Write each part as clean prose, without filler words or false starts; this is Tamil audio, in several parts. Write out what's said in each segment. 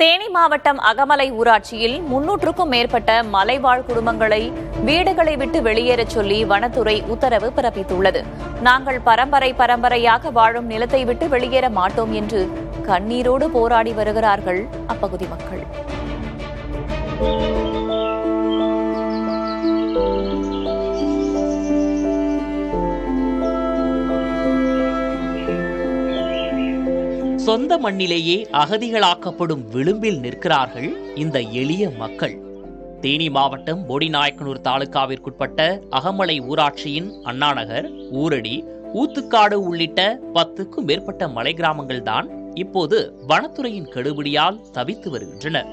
தேனி மாவட்டம் அகமலை ஊராட்சியில் 300க்கும் மேற்பட்ட மலைவாழ் குடும்பங்களை வீடுகளை விட்டு வெளியேறச் சொல்லி வனத்துறை உத்தரவு பிறப்பித்துள்ளது. நாங்கள் பரம்பரையாக வாழும் நிலத்தை விட்டு வெளியேற மாட்டோம் என்று கண்ணீரோடு போராடி வருகிறார்கள் அப்பகுதி மக்கள். சொந்த மண்ணிலேயே அகதிகளாக்கப்படும் விளிம்பில் நிற்கிறார்கள் இந்த எளிய மக்கள். தேனி மாவட்டம் போடிநாயக்கனூர் தாலுகாவிற்குட்பட்ட அகமலை ஊராட்சியின் அண்ணாநகர், ஊரடி, ஊத்துக்காடு உள்ளிட்ட 10க்கும் மேற்பட்ட மலை கிராமங்கள் தான் இப்போது வனத்துறையின் கெடுபிடியால் தவித்து வருகின்றன.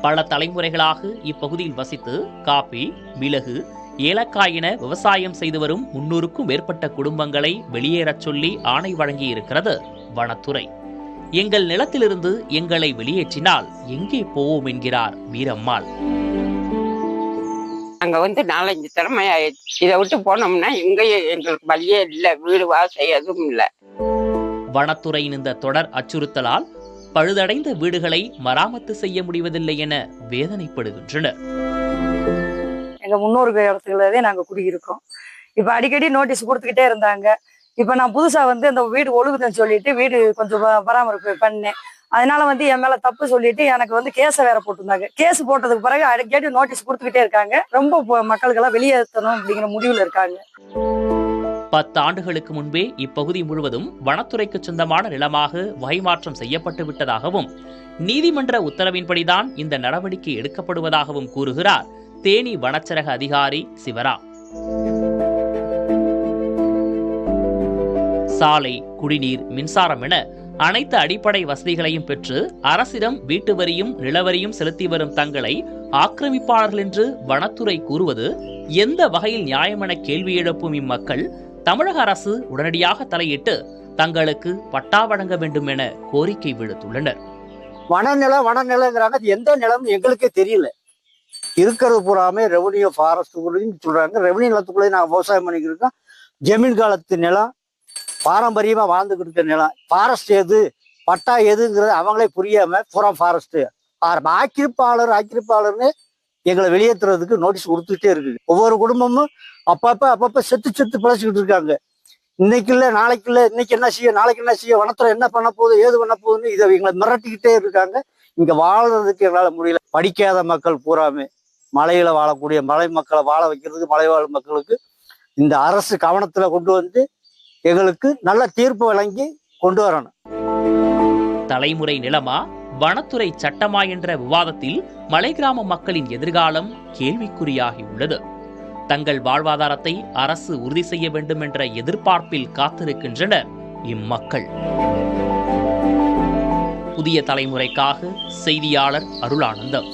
பல தலைமுறைகளாக இப்பகுதியில் வசித்து காபி, மிளகு, ஏலக்காய் என விவசாயம் செய்து வரும் 300க்கும் மேற்பட்ட குடும்பங்களை வெளியேறச் சொல்லி ஆணை வழங்கியிருக்கிறது வனத்துறை. எங்கள் நிலத்திலிருந்து எங்களை வெளியேற்றினால் எங்கே போவோம் என்கிறார் வீரம்மாள். அங்க 4-5 திறமை ஆயிடுச்சு. இதை விட்டு போனோம்னா எங்கேயும் எங்களுக்கு வழியே இல்லை, வீடு வாசல் எதுவும் இல்லை. வனத்துறையின் இந்த தொடர் அச்சுறுத்தலால் பழுதடைந்த வீடுகளை மராமத்து செய்ய முடிவதில்லை என வேதனைப்படுகின்றனர். எங்க முன்னோர்கள் இடத்துலதே நாங்க குடியிருக்கோம். இப்ப அடிக்கடி நோட்டீஸ் கொடுத்துக்கிட்டே இருந்தாங்க. இப்ப நான் புதுசா அந்த வீடு ஒழுகுதுன்னு சொல்லிட்டு வீடு கொஞ்சம் பராமரிப்பு பண்ணேன். அதனால என் மேல தப்பு சொல்லிட்டு எனக்கு கேஸ வேற போட்டிருந்தாங்க. கேஸ் போட்டதுக்கு பிறகு அடிக்கடி நோட்டீஸ் கொடுத்துக்கிட்டே இருக்காங்க. ரொம்ப மக்களுக்கெல்லாம் வெளியேற்றணும் அப்படிங்கிற முடிவுல இருக்காங்க. 10 ஆண்டுகளுக்கு முன்பே இப்பகுதி முழுவதும் வனத்துறைக்கு சொந்தமான நிலமாக வகைமாற்றம் செய்யப்பட்டு விட்டதாகவும் நீதிமன்ற உத்தரவின்படிதான் இந்த நடவடிக்கை எடுக்கப்படுவதாகவும் கூறுகிறார் தேனி வனச்சரக அதிகாரி சிவராம். சாலை, குடிநீர், மின்சாரம் என அனைத்து அடிப்படை வசதிகளையும் பெற்று அரசிடம் வீட்டு வரியும் நிலவரியும் செலுத்தி வரும் தங்களை ஆக்கிரமிப்பாளர்கள் என்று வனத்துறை கூறுவது எந்த வகையில் நியாயம் என கேள்வி எழுப்பும் இம்மக்கள் தமிழக அரசு உடனடியாக தலையிட்டு தங்களுக்கு பட்டா வழங்க வேண்டும் என கோரிக்கை விடுத்துள்ளனர். வனநிலங்கிறாங்க, எந்த நிலம் எங்களுக்கே தெரியல. இருக்கிறது பூராமே ரெவன்யூ ஃபாரஸ்ட் சொல்றாங்க. ரெவன்யூ நிலத்துக்குள்ளே நாங்கள் விவசாயம் பண்ணிக்கிட்டு இருக்கோம். ஜமீன் காலத்து நிலம், பாரம்பரியமா வாழ்ந்துகிட்டு இருக்க நிலம், ஃபாரஸ்ட் எது பட்டா எதுங்கிறது அவங்களே புரியாம பூரா ஃபாரஸ்ட் ஆக்கிரமிப்பாளர்னு எங்களை வெளியேற்றுறதுக்கு நோட்டீஸ் கொடுத்துக்கிட்டே இருக்கு. ஒவ்வொரு குடும்பமும் அப்பப்ப செத்து பிழைச்சிக்கிட்டு இருக்காங்க. இன்னைக்கு இல்லை நாளைக்கு இல்லை, இன்னைக்கு என்ன செய்ய நாளைக்கு என்ன செய்ய, வனத்துறை என்ன பண்ண போகுது ஏது பண்ண போகுதுன்னு இதை எங்களை மிரட்டிக்கிட்டே இருக்காங்க. இங்க வாழ்றதுக்கு எங்களால் முடியல. படிக்காத மக்கள் பூராமே மலையில வாழக்கூடிய மலை மக்களை வாழ வைக்கிறதுக்கு மலைவாழ் மக்களுக்கு இந்த அரசு கவனத்துல கொண்டு வந்து எங்களுக்கு நல்ல தீர்ப்பு வழங்கி கொண்டு வரணும். தலைமுறை நிலமா வனத்துறை சட்டமா என்ற விவாதத்தில் மலை கிராம மக்களின் எதிர்காலம் கேள்விக்குறியாகி உள்ளது. தங்கள் வாழ்வாதாரத்தை அரசு உறுதி செய்ய வேண்டும் என்ற எதிர்பார்ப்பில் காத்திருக்கின்றனர் இம்மக்கள். புதிய தலைமுறைக்காக செய்தியாளர் அருளானந்தம்.